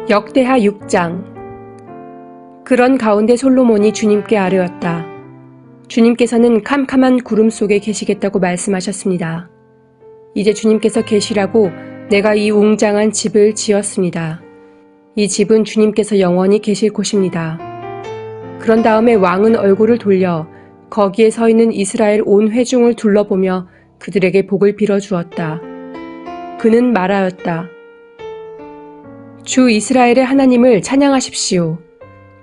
역대하 6장. 그런 가운데 솔로몬이 주님께 아뢰었다. 주님께서는 캄캄한 구름 속에 계시겠다고 말씀하셨습니다. 이제 주님께서 계시라고 내가 이 웅장한 집을 지었습니다. 이 집은 주님께서 영원히 계실 곳입니다. 그런 다음에 왕은 얼굴을 돌려 거기에 서 있는 이스라엘 온 회중을 둘러보며 그들에게 복을 빌어주었다. 그는 말하였다. 주 이스라엘의 하나님을 찬양하십시오.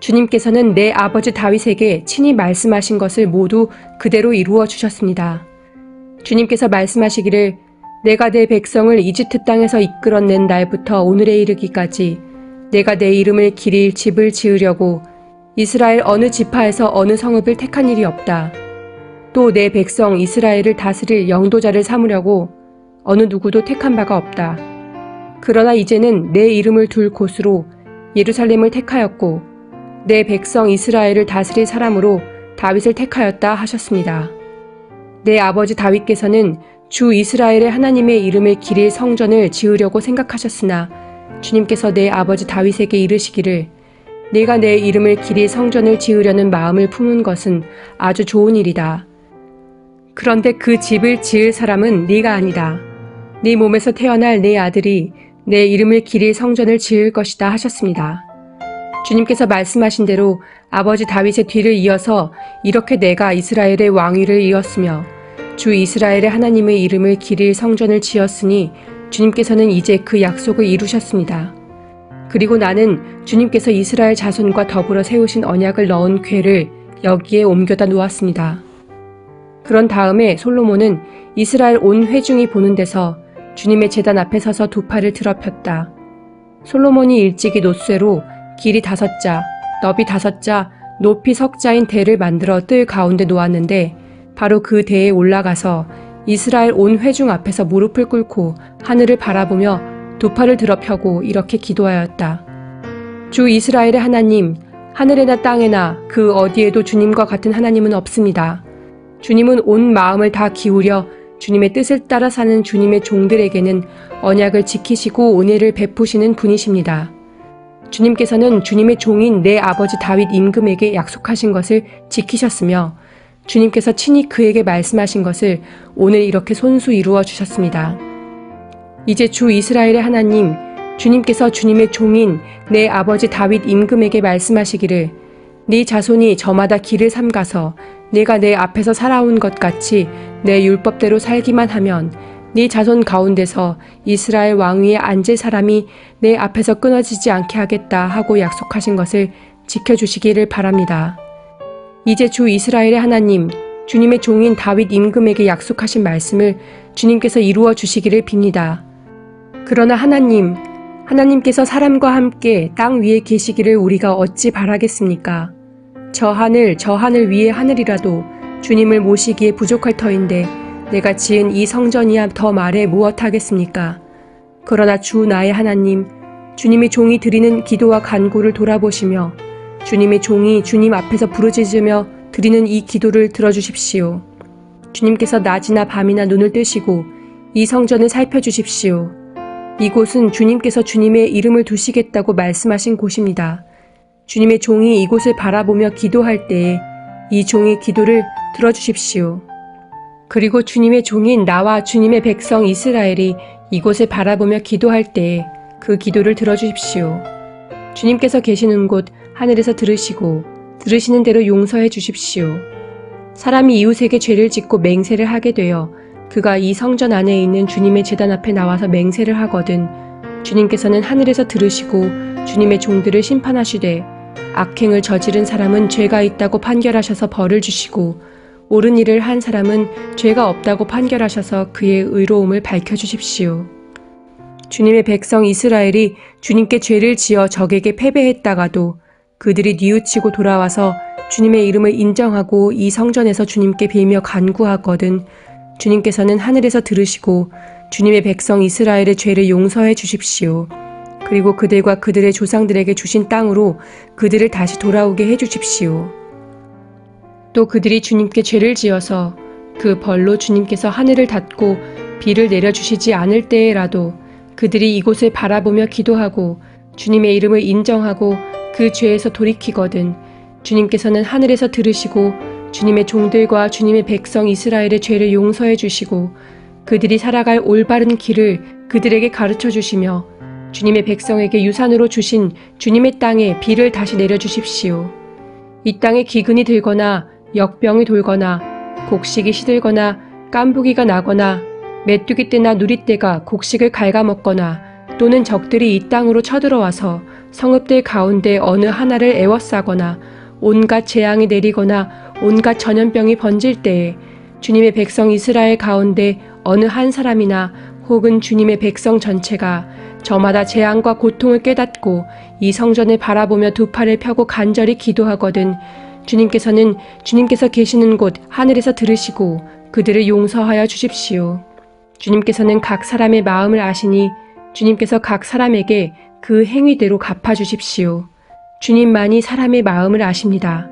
주님께서는 내 아버지 다윗에게 친히 말씀하신 것을 모두 그대로 이루어 주셨습니다. 주님께서 말씀하시기를 내가 내 백성을 이집트 땅에서 이끌어낸 날부터 오늘에 이르기까지 내가 내 이름을 기릴 집을 지으려고 이스라엘 어느 지파에서 어느 성읍을 택한 일이 없다. 또 내 백성 이스라엘을 다스릴 영도자를 삼으려고 어느 누구도 택한 바가 없다. 그러나 이제는 내 이름을 둘 곳으로 예루살렘을 택하였고 내 백성 이스라엘을 다스릴 사람으로 다윗을 택하였다 하셨습니다. 내 아버지 다윗께서는 주 이스라엘의 하나님의 이름을 기릴 성전을 지으려고 생각하셨으나 주님께서 내 아버지 다윗에게 이르시기를 내가 내 이름을 기릴 성전을 지으려는 마음을 품은 것은 아주 좋은 일이다. 그런데 그 집을 지을 사람은 네가 아니다. 네 몸에서 태어날 내 아들이 내 이름을 기릴 성전을 지을 것이다 하셨습니다. 주님께서 말씀하신 대로 아버지 다윗의 뒤를 이어서 이렇게 내가 이스라엘의 왕위를 이었으며 주 이스라엘의 하나님의 이름을 기릴 성전을 지었으니 주님께서는 이제 그 약속을 이루셨습니다. 그리고 나는 주님께서 이스라엘 자손과 더불어 세우신 언약을 넣은 궤를 여기에 옮겨다 놓았습니다. 그런 다음에 솔로몬은 이스라엘 온 회중이 보는 데서 주님의 제단 앞에 서서 두 팔을 들어 폈다. 솔로몬이 일찍이 놋쇠로 길이 5자, 너비 5자, 높이 석자인 대를 만들어 뜰 가운데 놓았는데 바로 그 대에 올라가서 이스라엘 온 회중 앞에서 무릎을 꿇고 하늘을 바라보며 두 팔을 들어 펴고 이렇게 기도하였다. 주 이스라엘의 하나님, 하늘에나 땅에나 그 어디에도 주님과 같은 하나님은 없습니다. 주님은 온 마음을 다 기울여 주님의 뜻을 따라 사는 주님의 종들에게는 언약을 지키시고 은혜를 베푸시는 분이십니다. 주님께서는 주님의 종인 내 아버지 다윗 임금에게 약속하신 것을 지키셨으며 주님께서 친히 그에게 말씀하신 것을 오늘 이렇게 손수 이루어 주셨습니다. 이제 주 이스라엘의 하나님, 주님께서 주님의 종인 내 아버지 다윗 임금에게 말씀하시기를 네 자손이 저마다 길을 삼가서 내가 내 앞에서 살아온 것 같이 내 율법대로 살기만 하면 네 자손 가운데서 이스라엘 왕위에 앉을 사람이 내 앞에서 끊어지지 않게 하겠다 하고 약속하신 것을 지켜주시기를 바랍니다. 이제 주 이스라엘의 하나님, 주님의 종인 다윗 임금에게 약속하신 말씀을 주님께서 이루어 주시기를 빕니다. 그러나 하나님께서 사람과 함께 땅 위에 계시기를 우리가 어찌 바라겠습니까? 저 하늘 위의 하늘이라도 주님을 모시기에 부족할 터인데 내가 지은 이 성전이야 더 말해 무엇하겠습니까? 그러나 주 나의 하나님, 주님의 종이 드리는 기도와 간구를 돌아보시며 주님의 종이 주님 앞에서 부르짖으며 드리는 이 기도를 들어주십시오. 주님께서 낮이나 밤이나 눈을 뜨시고 이 성전을 살펴주십시오. 이곳은 주님께서 주님의 이름을 두시겠다고 말씀하신 곳입니다. 주님의 종이 이곳을 바라보며 기도할 때에 이 종의 기도를 들어주십시오. 그리고 주님의 종인 나와 주님의 백성 이스라엘이 이곳을 바라보며 기도할 때에 그 기도를 들어주십시오. 주님께서 계시는 곳 하늘에서 들으시고 들으시는 대로 용서해 주십시오. 사람이 이웃에게 죄를 짓고 맹세를 하게 되어 그가 이 성전 안에 있는 주님의 제단 앞에 나와서 맹세를 하거든 주님께서는 하늘에서 들으시고 주님의 종들을 심판하시되 악행을 저지른 사람은 죄가 있다고 판결하셔서 벌을 주시고 옳은 일을 한 사람은 죄가 없다고 판결하셔서 그의 의로움을 밝혀주십시오. 주님의 백성 이스라엘이 주님께 죄를 지어 적에게 패배했다가도 그들이 뉘우치고 돌아와서 주님의 이름을 인정하고 이 성전에서 주님께 빌며 간구하거든 주님께서는 하늘에서 들으시고 주님의 백성 이스라엘의 죄를 용서해 주십시오. 그리고 그들과 그들의 조상들에게 주신 땅으로 그들을 다시 돌아오게 해 주십시오. 또 그들이 주님께 죄를 지어서 그 벌로 주님께서 하늘을 닫고 비를 내려주시지 않을 때에라도 그들이 이곳을 바라보며 기도하고 주님의 이름을 인정하고 그 죄에서 돌이키거든 주님께서는 하늘에서 들으시고 주님의 종들과 주님의 백성 이스라엘의 죄를 용서해 주시고 그들이 살아갈 올바른 길을 그들에게 가르쳐 주시며 주님의 백성에게 유산으로 주신 주님의 땅에 비를 다시 내려주십시오. 이 땅에 기근이 들거나 역병이 돌거나 곡식이 시들거나 깐부기가 나거나 메뚜기 떼나 누리떼가 곡식을 갉아먹거나 또는 적들이 이 땅으로 쳐들어와서 성읍들 가운데 어느 하나를 애워싸거나 온갖 재앙이 내리거나 온갖 전염병이 번질 때에 주님의 백성 이스라엘 가운데 어느 한 사람이나 혹은 주님의 백성 전체가 저마다 재앙과 고통을 깨닫고 이 성전을 바라보며 두 팔을 펴고 간절히 기도하거든 주님께서는 주님께서 계시는 곳 하늘에서 들으시고 그들을 용서하여 주십시오. 주님께서는 각 사람의 마음을 아시니 주님께서 각 사람에게 그 행위대로 갚아주십시오. 주님만이 사람의 마음을 아십니다.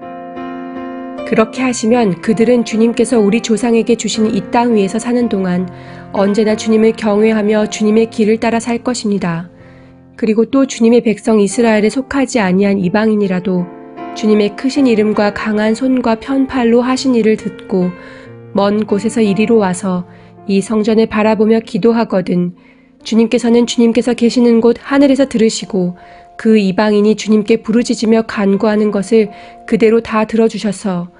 그렇게 하시면 그들은 주님께서 우리 조상에게 주신 이 땅 위에서 사는 동안 언제나 주님을 경외하며 주님의 길을 따라 살 것입니다. 그리고 또 주님의 백성 이스라엘에 속하지 아니한 이방인이라도 주님의 크신 이름과 강한 손과 편팔로 하신 일을 듣고 먼 곳에서 이리로 와서 이 성전을 바라보며 기도하거든 주님께서는 주님께서 계시는 곳 하늘에서 들으시고 그 이방인이 주님께 부르짖으며 간구하는 것을 그대로 다 들어주셔서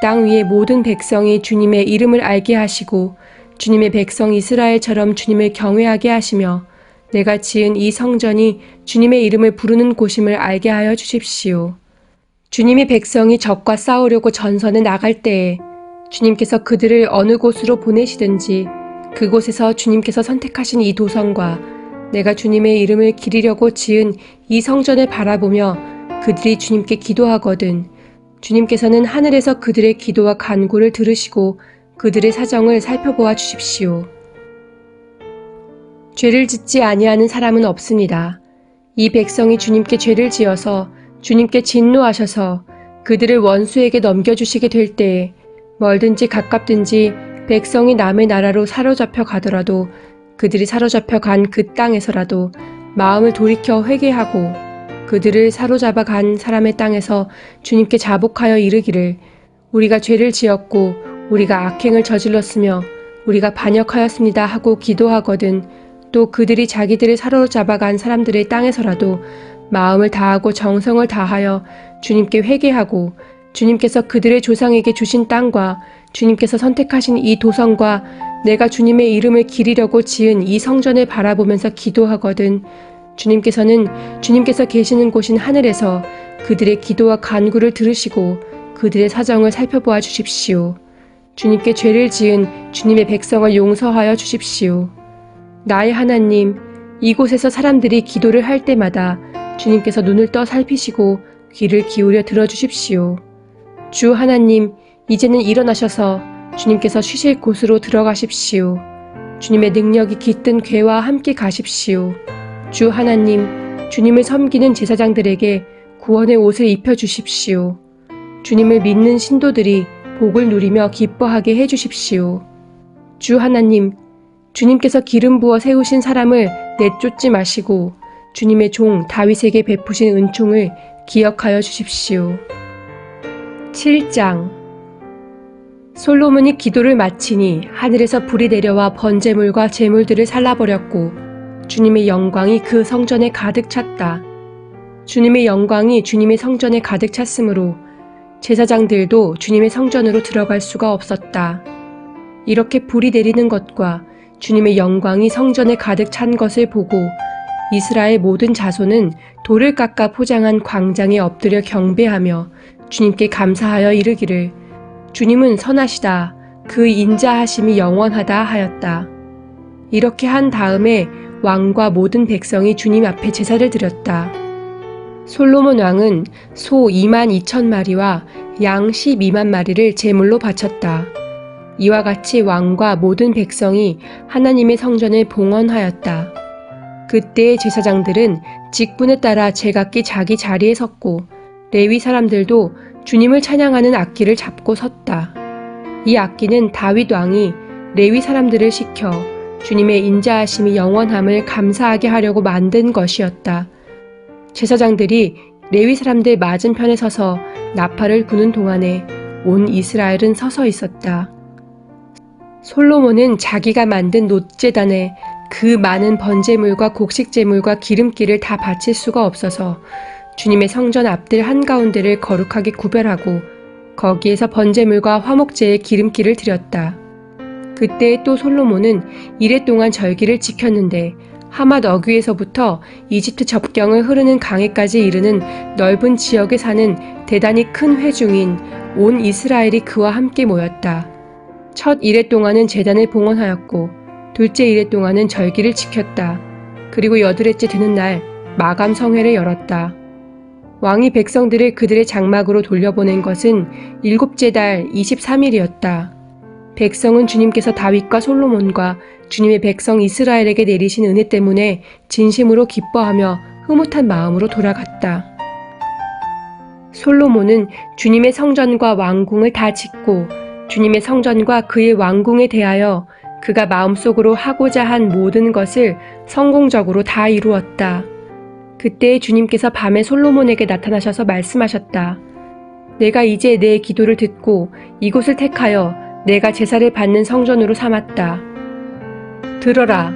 땅 위의 모든 백성이 주님의 이름을 알게 하시고 주님의 백성 이스라엘처럼 주님을 경외하게 하시며 내가 지은 이 성전이 주님의 이름을 부르는 곳임을 알게 하여 주십시오. 주님의 백성이 적과 싸우려고 전선에 나갈 때에 주님께서 그들을 어느 곳으로 보내시든지 그곳에서 주님께서 선택하신 이 도성과 내가 주님의 이름을 기리려고 지은 이 성전을 바라보며 그들이 주님께 기도하거든 주님께서는 하늘에서 그들의 기도와 간구를 들으시고 그들의 사정을 살펴보아 주십시오. 죄를 짓지 아니하는 사람은 없습니다. 이 백성이 주님께 죄를 지어서 주님께 진노하셔서 그들을 원수에게 넘겨주시게 될 때에 멀든지 가깝든지 백성이 남의 나라로 사로잡혀 가더라도 그들이 사로잡혀 간 그 땅에서라도 마음을 돌이켜 회개하고 그들을 사로잡아 간 사람의 땅에서 주님께 자복하여 이르기를 우리가 죄를 지었고 우리가 악행을 저질렀으며 우리가 반역하였습니다 하고 기도하거든 또 그들이 자기들을 사로잡아 간 사람들의 땅에서라도 마음을 다하고 정성을 다하여 주님께 회개하고 주님께서 그들의 조상에게 주신 땅과 주님께서 선택하신 이 도성과 내가 주님의 이름을 기리려고 지은 이 성전을 바라보면서 기도하거든 주님께서는 주님께서 계시는 곳인 하늘에서 그들의 기도와 간구를 들으시고 그들의 사정을 살펴보아 주십시오. 주님께 죄를 지은 주님의 백성을 용서하여 주십시오. 나의 하나님, 이곳에서 사람들이 기도를 할 때마다 주님께서 눈을 떠 살피시고 귀를 기울여 들어주십시오. 주 하나님, 이제는 일어나셔서 주님께서 쉬실 곳으로 들어가십시오. 주님의 능력이 깃든 궤와 함께 가십시오. 주 하나님, 주님을 섬기는 제사장들에게 구원의 옷을 입혀주십시오. 주님을 믿는 신도들이 복을 누리며 기뻐하게 해주십시오. 주 하나님, 주님께서 기름 부어 세우신 사람을 내쫓지 마시고 주님의 종 다윗에게 베푸신 은총을 기억하여 주십시오. 7장 솔로몬이 기도를 마치니 하늘에서 불이 내려와 번제물과 제물들을 살라버렸고 주님의 영광이 그 성전에 가득 찼다. 주님의 영광이 주님의 성전에 가득 찼으므로 제사장들도 주님의 성전으로 들어갈 수가 없었다. 이렇게 불이 내리는 것과 주님의 영광이 성전에 가득 찬 것을 보고 이스라엘 모든 자손은 돌을 깎아 포장한 광장에 엎드려 경배하며 주님께 감사하여 이르기를 주님은 선하시다. 그 인자하심이 영원하다 하였다. 이렇게 한 다음에 왕과 모든 백성이 주님 앞에 제사를 드렸다. 솔로몬 왕은 소 22,000마리와 양 12만 마리를 제물로 바쳤다. 이와 같이 왕과 모든 백성이 하나님의 성전을 봉헌하였다. 그때의 제사장들은 직분에 따라 제각기 자기 자리에 섰고 레위 사람들도 주님을 찬양하는 악기를 잡고 섰다. 이 악기는 다윗 왕이 레위 사람들을 시켜 주님의 인자하심이 영원함을 감사하게 하려고 만든 것이었다. 제사장들이 레위 사람들 맞은편에 서서 나팔을 부는 동안에 온 이스라엘은 서서 있었다. 솔로몬은 자기가 만든 놋제단에 그 많은 번제물과 곡식제물과 기름기를 다 바칠 수가 없어서 주님의 성전 앞들 한가운데를 거룩하게 구별하고 거기에서 번제물과 화목제의 기름기를 드렸다. 그때 또 솔로몬은 이레 동안 절기를 지켰는데 하맛 어귀에서부터 이집트 접경을 흐르는 강에까지 이르는 넓은 지역에 사는 대단히 큰 회중인 온 이스라엘이 그와 함께 모였다. 첫 이레 동안은 제단을 봉헌하였고 둘째 이레 동안은 절기를 지켰다. 그리고 여드레째 되는 날 마감 성회를 열었다. 왕이 백성들을 그들의 장막으로 돌려보낸 것은 일곱째 달 23일이었다. 백성은 주님께서 다윗과 솔로몬과 주님의 백성 이스라엘에게 내리신 은혜 때문에 진심으로 기뻐하며 흐뭇한 마음으로 돌아갔다. 솔로몬은 주님의 성전과 왕궁을 다 짓고 주님의 성전과 그의 왕궁에 대하여 그가 마음속으로 하고자 한 모든 것을 성공적으로 다 이루었다. 그때 주님께서 밤에 솔로몬에게 나타나셔서 말씀하셨다. 내가 이제 내 기도를 듣고 이곳을 택하여 내가 제사를 받는 성전으로 삼았다. 들어라.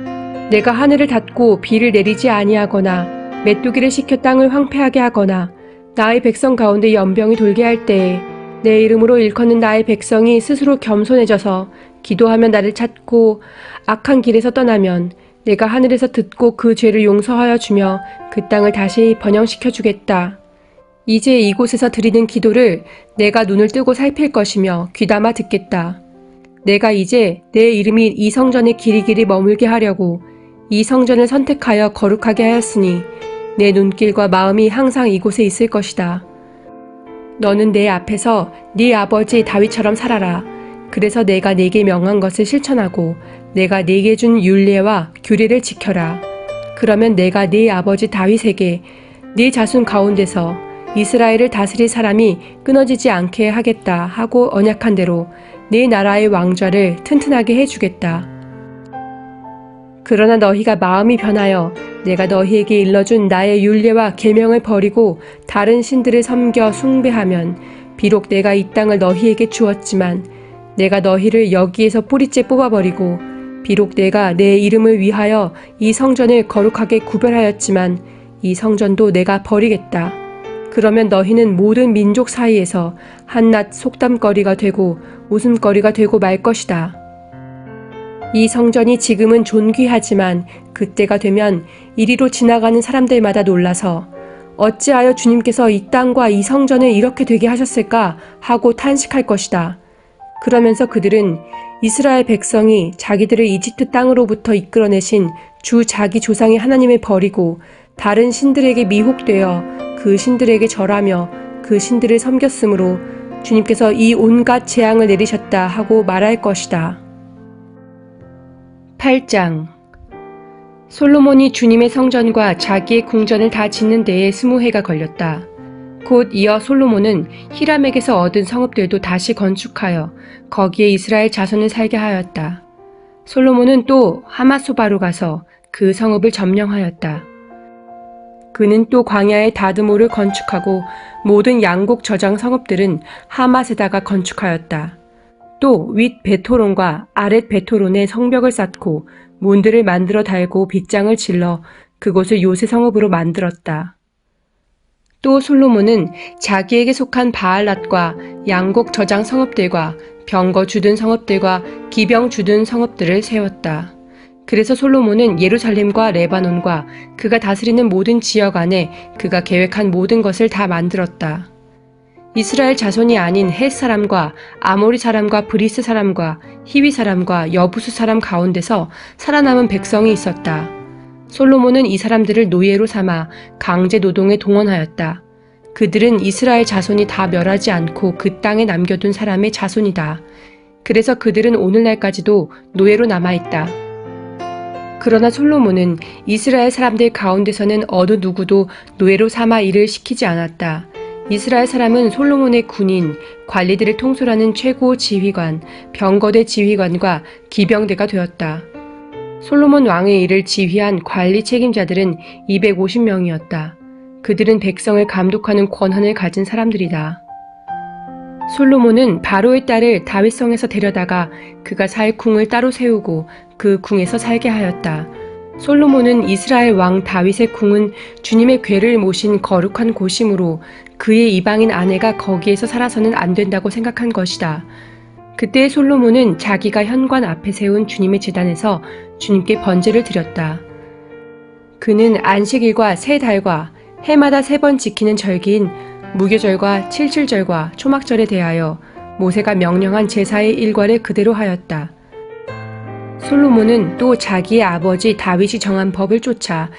내가 하늘을 닫고 비를 내리지 아니하거나 메뚜기를 시켜 땅을 황폐하게 하거나 나의 백성 가운데 연병이 돌게 할 때에 내 이름으로 일컫는 나의 백성이 스스로 겸손해져서 기도하며 나를 찾고 악한 길에서 떠나면 내가 하늘에서 듣고 그 죄를 용서하여 주며 그 땅을 다시 번영시켜 주겠다. 이제 이곳에서 드리는 기도를 내가 눈을 뜨고 살필 것이며 귀담아 듣겠다. 내가 이제 내 이름이 이 성전에 길이길이 머물게 하려고 이 성전을 선택하여 거룩하게 하였으니 내 눈길과 마음이 항상 이곳에 있을 것이다. 너는 내 앞에서 네 아버지 다윗처럼 살아라. 그래서 내가 네게 명한 것을 실천하고 내가 네게 준 율례와 규례를 지켜라. 그러면 내가 네 아버지 다윗에게 네 자손 가운데서 이스라엘을 다스릴 사람이 끊어지지 않게 하겠다 하고 언약한 대로 네 나라의 왕좌를 튼튼하게 해주겠다. 그러나 너희가 마음이 변하여 내가 너희에게 일러준 나의 율례와 계명을 버리고 다른 신들을 섬겨 숭배하면 비록 내가 이 땅을 너희에게 주었지만 내가 너희를 여기에서 뿌리째 뽑아버리고 비록 내가 내 이름을 위하여 이 성전을 거룩하게 구별하였지만 이 성전도 내가 버리겠다. 그러면 너희는 모든 민족 사이에서 한낱 속담거리가 되고 웃음거리가 되고 말 것이다. 이 성전이 지금은 존귀하지만 그때가 되면 이리로 지나가는 사람들마다 놀라서 어찌하여 주님께서 이 땅과 이 성전을 이렇게 되게 하셨을까 하고 탄식할 것이다. 그러면서 그들은 이스라엘 백성이 자기들을 이집트 땅으로부터 이끌어내신 주 자기 조상의 하나님을 버리고 다른 신들에게 미혹되어 그 신들에게 절하며 그 신들을 섬겼으므로 주님께서 이 온갖 재앙을 내리셨다 하고 말할 것이다. 8장 솔로몬이 주님의 성전과 자기의 궁전을 다 짓는 데에 20해가 걸렸다. 곧 이어 솔로몬은 히람에게서 얻은 성읍들도 다시 건축하여 거기에 이스라엘 자손을 살게 하였다. 솔로몬은 또 하마소바로 가서 그 성읍을 점령하였다. 그는 또 광야의 다드모를 건축하고 모든 양곡 저장 성읍들은 하맛에다가 건축하였다. 또 윗 베토론과 아랫 베토론에 성벽을 쌓고 문들을 만들어 달고 빗장을 질러 그곳을 요새 성읍으로 만들었다. 또 솔로몬은 자기에게 속한 바알랏과 양곡 저장 성읍들과 병거 주둔 성읍들과 기병 주둔 성읍들을 세웠다. 그래서 솔로몬은 예루살렘과 레바논과 그가 다스리는 모든 지역 안에 그가 계획한 모든 것을 다 만들었다. 이스라엘 자손이 아닌 헷 사람과 아모리 사람과 브리스 사람과 히위 사람과 여부수 사람 가운데서 살아남은 백성이 있었다. 솔로몬은 이 사람들을 노예로 삼아 강제 노동에 동원하였다. 그들은 이스라엘 자손이 다 멸하지 않고 그 땅에 남겨둔 사람의 자손이다. 그래서 그들은 오늘날까지도 노예로 남아있다. 그러나 솔로몬은 이스라엘 사람들 가운데서는 어느 누구도 노예로 삼아 일을 시키지 않았다. 이스라엘 사람은 솔로몬의 군인, 관리들을 통솔하는 최고 지휘관, 병거대 지휘관과 기병대가 되었다. 솔로몬 왕의 일을 지휘한 관리 책임자들은 250명이었다. 그들은 백성을 감독하는 권한을 가진 사람들이다. 솔로몬은 바로의 딸을 다윗성에서 데려다가 그가 살 궁을 따로 세우고 그 궁에서 살게 하였다. 솔로몬은 이스라엘 왕 다윗의 궁은 주님의 궤를 모신 거룩한 곳이므로 그의 이방인 아내가 거기에서 살아서는 안 된다고 생각한 것이다. 그때 솔로몬은 자기가 현관 앞에 세운 주님의 제단에서 주님께 번제를 드렸다. 그는 안식일과 세 달과 해마다 3번 지키는 절기인 무교절과 칠칠절과 초막절에 대하여 모세가 명령한 제사의 일과를 그대로 하였다. 솔로몬은 또 자기의 아버지 다윗이 정한 법을 쫓아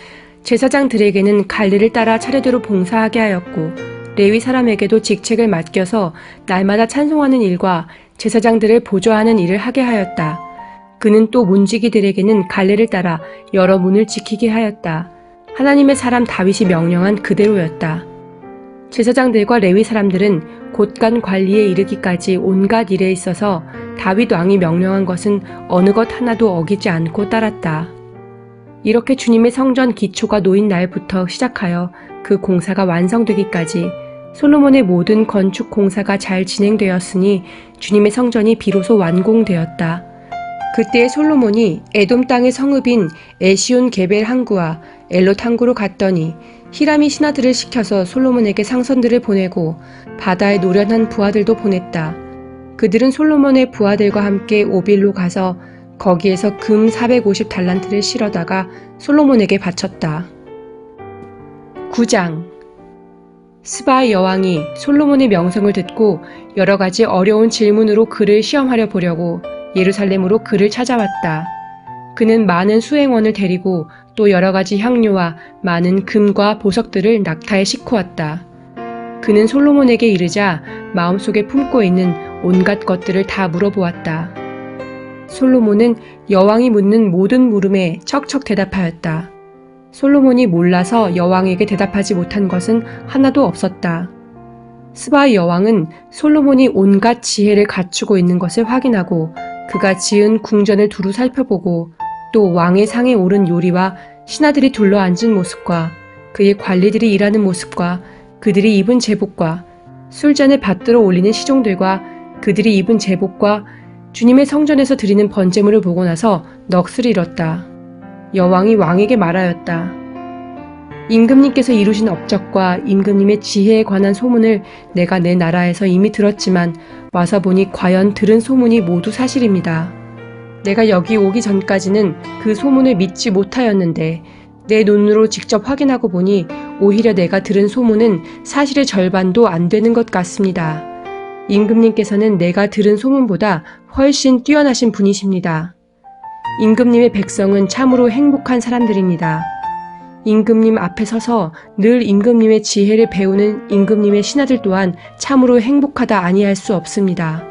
제사장들에게는 갈례를 따라 차례대로 봉사하게 하였고 레위 사람에게도 직책을 맡겨서 날마다 찬송하는 일과 제사장들을 보좌하는 일을 하게 하였다. 그는 또 문지기들에게는 갈례를 따라 여러 문을 지키게 하였다. 하나님의 사람 다윗이 명령한 그대로였다. 제사장들과 레위 사람들은 곳간 관리에 이르기까지 온갖 일에 있어서 다윗 왕이 명령한 것은 어느 것 하나도 어기지 않고 따랐다. 이렇게 주님의 성전 기초가 놓인 날부터 시작하여 그 공사가 완성되기까지 솔로몬의 모든 건축 공사가 잘 진행되었으니 주님의 성전이 비로소 완공되었다. 그때 솔로몬이 에돔 땅의 성읍인 에시온 게벨 항구와 엘롯 항구로 갔더니 히람이 신하들을 시켜서 솔로몬에게 상선들을 보내고 바다에 노련한 부하들도 보냈다. 그들은 솔로몬의 부하들과 함께 오빌로 가서 거기에서 금 450달란트를 실어다가 솔로몬에게 바쳤다. 9장 스바의 여왕이 솔로몬의 명성을 듣고 여러 가지 어려운 질문으로 그를 시험하려 보려고 예루살렘으로 그를 찾아왔다. 그는 많은 수행원을 데리고 또 여러 가지 향료와 많은 금과 보석들을 낙타에 싣고 왔다. 그는 솔로몬에게 이르자 마음속에 품고 있는 온갖 것들을 다 물어보았다. 솔로몬은 여왕이 묻는 모든 물음에 척척 대답하였다. 솔로몬이 몰라서 여왕에게 대답하지 못한 것은 하나도 없었다. 스바의 여왕은 솔로몬이 온갖 지혜를 갖추고 있는 것을 확인하고 그가 지은 궁전을 두루 살펴보고 또 왕의 상에 오른 요리와 신하들이 둘러앉은 모습과 그의 관리들이 일하는 모습과 그들이 입은 제복과 술잔을 받들어 올리는 시종들과 그들이 입은 제복과 주님의 성전에서 드리는 번제물을 보고 나서 넋을 잃었다. 여왕이 왕에게 말하였다. 임금님께서 이루신 업적과 임금님의 지혜에 관한 소문을 내가 내 나라에서 이미 들었지만 와서 보니 과연 들은 소문이 모두 사실입니다. 내가 여기 오기 전까지는 그 소문을 믿지 못하였는데 내 눈으로 직접 확인하고 보니 오히려 내가 들은 소문은 사실의 절반도 안 되는 것 같습니다. 임금님께서는 내가 들은 소문보다 훨씬 뛰어나신 분이십니다. 임금님의 백성은 참으로 행복한 사람들입니다. 임금님 앞에 서서 늘 임금님의 지혜를 배우는 임금님의 신하들 또한 참으로 행복하다 아니할 수 없습니다.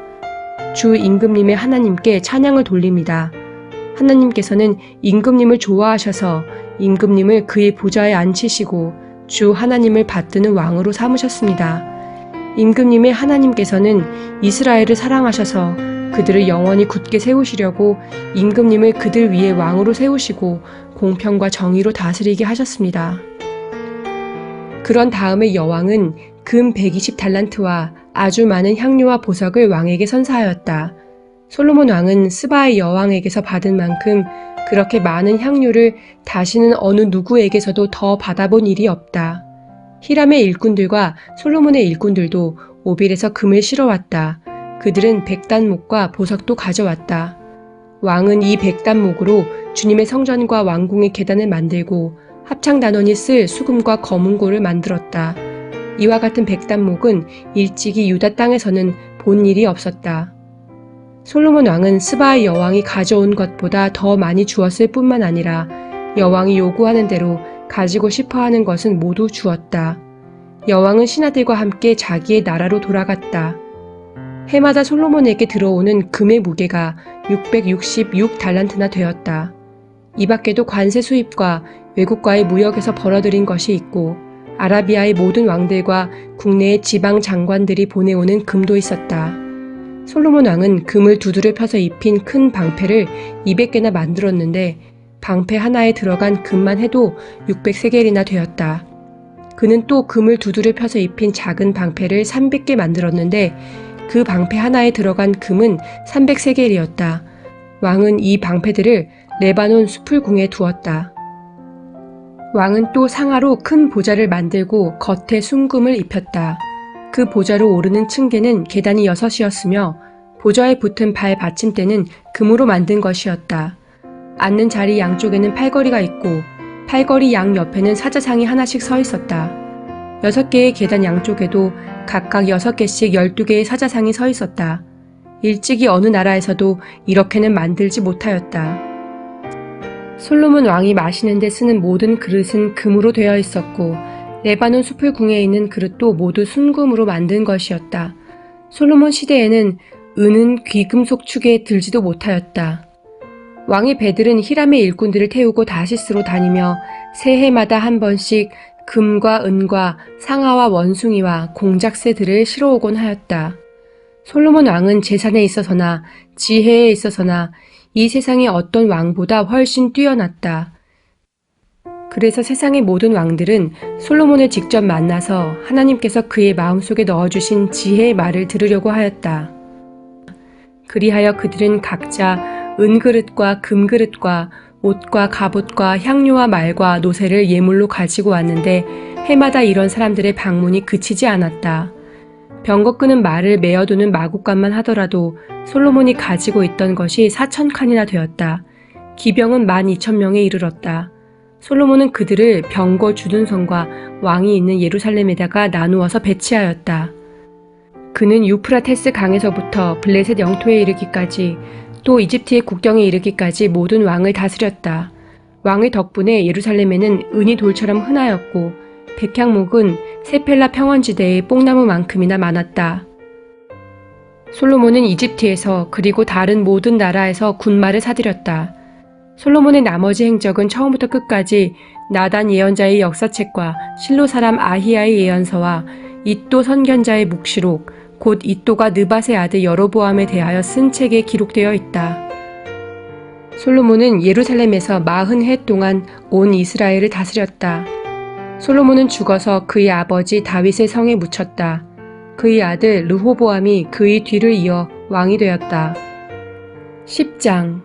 주 임금님의 하나님께 찬양을 돌립니다. 하나님께서는 임금님을 좋아하셔서 임금님을 그의 보좌에 앉히시고 주 하나님을 받드는 왕으로 삼으셨습니다. 임금님의 하나님께서는 이스라엘을 사랑하셔서 그들을 영원히 굳게 세우시려고 임금님을 그들 위에 왕으로 세우시고 공평과 정의로 다스리게 하셨습니다. 그런 다음에 여왕은 금 120달란트와 아주 많은 향료와 보석을 왕에게 선사하였다. 솔로몬 왕은 스바의 여왕에게서 받은 만큼 그렇게 많은 향료를 다시는 어느 누구에게서도 더 받아본 일이 없다. 히람의 일꾼들과 솔로몬의 일꾼들도 오빌에서 금을 실어왔다. 그들은 백단목과 보석도 가져왔다. 왕은 이 백단목으로 주님의 성전과 왕궁의 계단을 만들고 합창단원이 쓸 수금과 검은고를 만들었다. 이와 같은 백단목은 일찍이 유다 땅에서는 본 일이 없었다. 솔로몬 왕은 스바의 여왕이 가져온 것보다 더 많이 주었을 뿐만 아니라 여왕이 요구하는 대로 가지고 싶어하는 것은 모두 주었다. 여왕은 신하들과 함께 자기의 나라로 돌아갔다. 해마다 솔로몬에게 들어오는 금의 무게가 666달란트나 되었다. 이 밖에도 관세 수입과 외국과의 무역에서 벌어들인 것이 있고 아라비아의 모든 왕들과 국내의 지방 장관들이 보내오는 금도 있었다. 솔로몬 왕은 금을 두드려 펴서 입힌 큰 방패를 200개나 만들었는데 방패 하나에 들어간 금만 해도 600세겔이나 되었다. 그는 또 금을 두드려 펴서 입힌 작은 방패를 300개 만들었는데 그 방패 하나에 들어간 금은 300세겔이었다. 왕은 이 방패들을 레바논 수풀궁에 두었다. 왕은 또 상아로 큰 보좌를 만들고 겉에 순금을 입혔다. 그 보좌로 오르는 층계는 계단이 6이었으며 보좌에 붙은 발 받침대는 금으로 만든 것이었다. 앉는 자리 양쪽에는 팔걸이가 있고 팔걸이 양 옆에는 사자상이 하나씩 서 있었다. 6개의 계단 양쪽에도 각각 6개씩 12개의 사자상이 서 있었다. 일찍이 어느 나라에서도 이렇게는 만들지 못하였다. 솔로몬 왕이 마시는 데 쓰는 모든 그릇은 금으로 되어 있었고 레바논 수풀궁에 있는 그릇도 모두 순금으로 만든 것이었다. 솔로몬 시대에는 은은 귀금속 축에 들지도 못하였다. 왕의 배들은 히람의 일꾼들을 태우고 다시스로 다니며 새해마다 한 번씩 금과 은과 상아와 원숭이와 공작새들을 실어오곤 하였다. 솔로몬 왕은 재산에 있어서나 지혜에 있어서나 이 세상의 어떤 왕보다 훨씬 뛰어났다. 그래서 세상의 모든 왕들은 솔로몬을 직접 만나서 하나님께서 그의 마음속에 넣어주신 지혜의 말을 들으려고 하였다. 그리하여 그들은 각자 은그릇과 금그릇과 옷과 갑옷과 향료와 말과 노새를 예물로 가지고 왔는데 해마다 이런 사람들의 방문이 그치지 않았다. 병거 끄는 말을 메어두는 마구간만 하더라도 솔로몬이 가지고 있던 것이 4,000칸이나 되었다. 기병은 12,000명에 이르렀다. 솔로몬은 그들을 병거 주둔성과 왕이 있는 예루살렘에다가 나누어서 배치하였다. 그는 유프라테스 강에서부터 블레셋 영토에 이르기까지 또 이집트의 국경에 이르기까지 모든 왕을 다스렸다. 왕의 덕분에 예루살렘에는 은이 돌처럼 흔하였고 백향목은 세펠라 평원지대의 뽕나무만큼이나 많았다. 솔로몬은 이집트에서 그리고 다른 모든 나라에서 군마를 사들였다. 솔로몬의 나머지 행적은 처음부터 끝까지 나단 예언자의 역사책과 실로 사람 아히야의 예언서와 이도 선견자의 묵시록 곧 이도가 느밧의 아들 여로보암에 대하여 쓴 책에 기록되어 있다. 솔로몬은 예루살렘에서 40해 동안 온 이스라엘을 다스렸다. 솔로몬은 죽어서 그의 아버지 다윗의 성에 묻혔다. 그의 아들 르호보암이 그의 뒤를 이어 왕이 되었다. 10장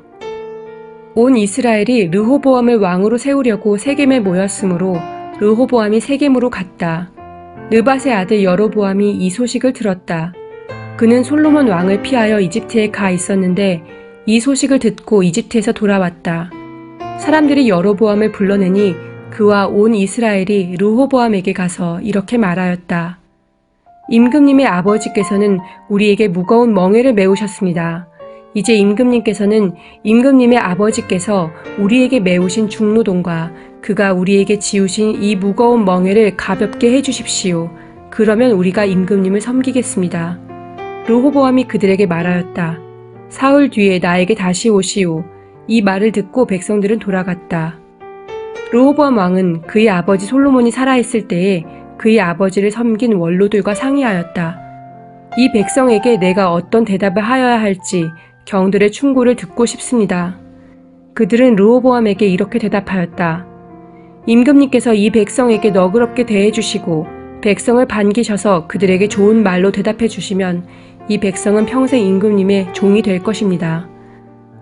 온 이스라엘이 르호보암을 왕으로 세우려고 세겜에 모였으므로 르호보암이 세겜으로 갔다. 느밧의 아들 여로보암이 이 소식을 들었다. 그는 솔로몬 왕을 피하여 이집트에 가 있었는데 이 소식을 듣고 이집트에서 돌아왔다. 사람들이 여로보암을 불러내니 그와 온 이스라엘이 르호보암에게 가서 이렇게 말하였다. 임금님의 아버지께서는 우리에게 무거운 멍에를 메우셨습니다. 이제 임금님께서는 임금님의 아버지께서 우리에게 메우신 중노동과 그가 우리에게 지우신 이 무거운 멍에를 가볍게 해주십시오. 그러면 우리가 임금님을 섬기겠습니다. 르호보암이 그들에게 말하였다. 사흘 뒤에 나에게 다시 오시오. 이 말을 듣고 백성들은 돌아갔다. 르호보암 왕은 그의 아버지 솔로몬이 살아있을 때에 그의 아버지를 섬긴 원로들과 상의하였다. 이 백성에게 내가 어떤 대답을 하여야 할지 경들의 충고를 듣고 싶습니다. 그들은 르호보암에게 이렇게 대답하였다. 임금님께서 이 백성에게 너그럽게 대해주시고 백성을 반기셔서 그들에게 좋은 말로 대답해 주시면 이 백성은 평생 임금님의 종이 될 것입니다.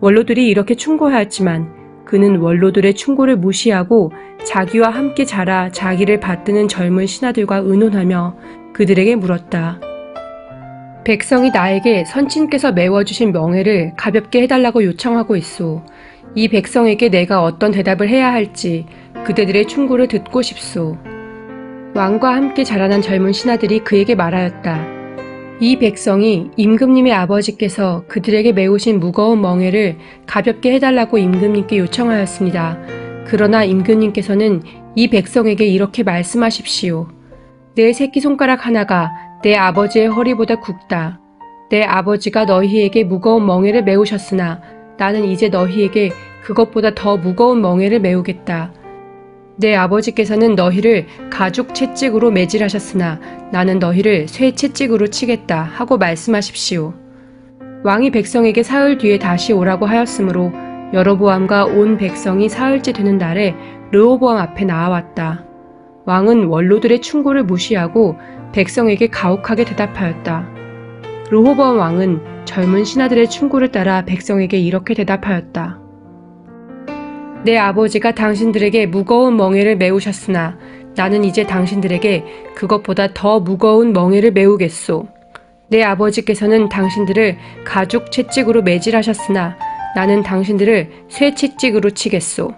원로들이 이렇게 충고하였지만 그는 원로들의 충고를 무시하고 자기와 함께 자라 자기를 받드는 젊은 신하들과 의논하며 그들에게 물었다. 백성이 나에게 선친께서 메워주신 멍에를 가볍게 해달라고 요청하고 있소. 이 백성에게 내가 어떤 대답을 해야 할지 그대들의 충고를 듣고 싶소. 왕과 함께 자라난 젊은 신하들이 그에게 말하였다. 이 백성이 임금님의 아버지께서 그들에게 메우신 무거운 멍에를 가볍게 해달라고 임금님께 요청하였습니다. 그러나 임금님께서는 이 백성에게 이렇게 말씀하십시오. 내 새끼손가락 하나가 내 아버지의 허리보다 굵다. 내 아버지가 너희에게 무거운 멍에를 메우셨으나 나는 이제 너희에게 그것보다 더 무거운 멍에를 메우겠다. 내 아버지께서는 너희를 가죽 채찍으로 매질하셨으나 나는 너희를 쇠 채찍으로 치겠다 하고 말씀하십시오. 왕이 백성에게 사흘 뒤에 다시 오라고 하였으므로 여로보암과 온 백성이 사흘째 되는 날에 르호보암 앞에 나아왔다. 왕은 원로들의 충고를 무시하고 백성에게 가혹하게 대답하였다. 르호보암 왕은 젊은 신하들의 충고를 따라 백성에게 이렇게 대답하였다. 내 아버지가 당신들에게 무거운 멍에를 메우셨으나 나는 이제 당신들에게 그것보다 더 무거운 멍에를 메우겠소. 내 아버지께서는 당신들을 가죽 채찍으로 매질하셨으나 나는 당신들을 쇠 채찍으로 치겠소.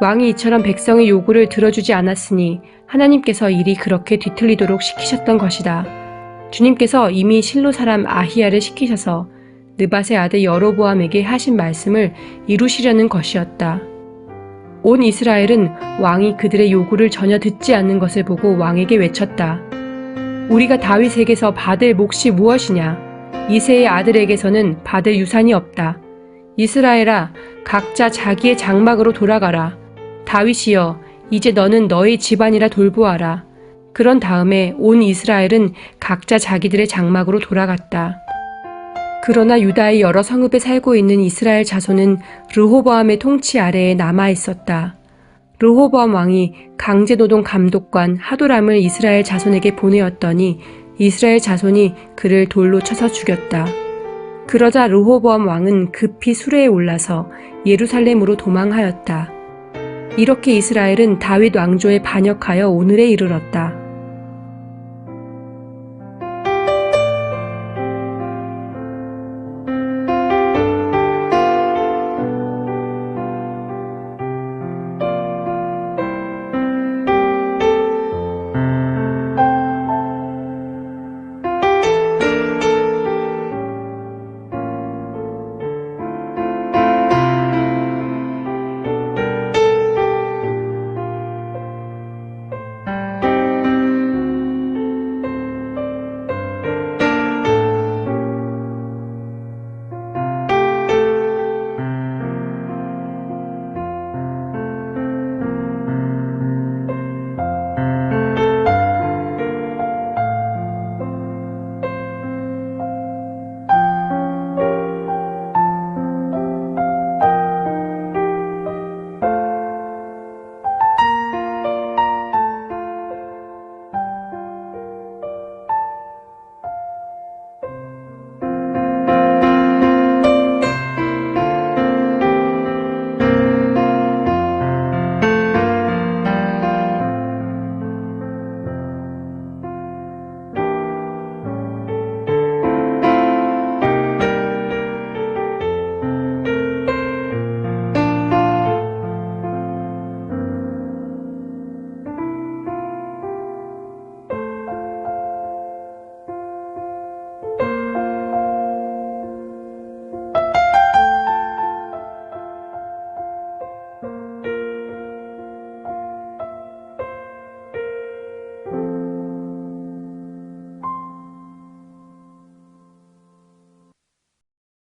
왕이 이처럼 백성의 요구를 들어주지 않았으니 하나님께서 일이 그렇게 뒤틀리도록 시키셨던 것이다. 주님께서 이미 실로 사람 아히야를 시키셔서 느밧의 아들 여로보암에게 하신 말씀을 이루시려는 것이었다. 온 이스라엘은 왕이 그들의 요구를 전혀 듣지 않는 것을 보고 왕에게 외쳤다. 우리가 다윗에게서 받을 몫이 무엇이냐? 이새의 아들에게서는 받을 유산이 없다. 이스라엘아, 각자 자기의 장막으로 돌아가라. 다윗이여, 이제 너는 너의 집안이라 돌보아라. 그런 다음에 온 이스라엘은 각자 자기들의 장막으로 돌아갔다. 그러나 유다의 여러 성읍에 살고 있는 이스라엘 자손은 르호보암의 통치 아래에 남아 있었다. 르호보암 왕이 강제노동 감독관 하도람을 이스라엘 자손에게 보내었더니 이스라엘 자손이 그를 돌로 쳐서 죽였다. 그러자 르호보암 왕은 급히 수레에 올라서 예루살렘으로 도망하였다. 이렇게 이스라엘은 다윗 왕조에 반역하여 오늘에 이르렀다.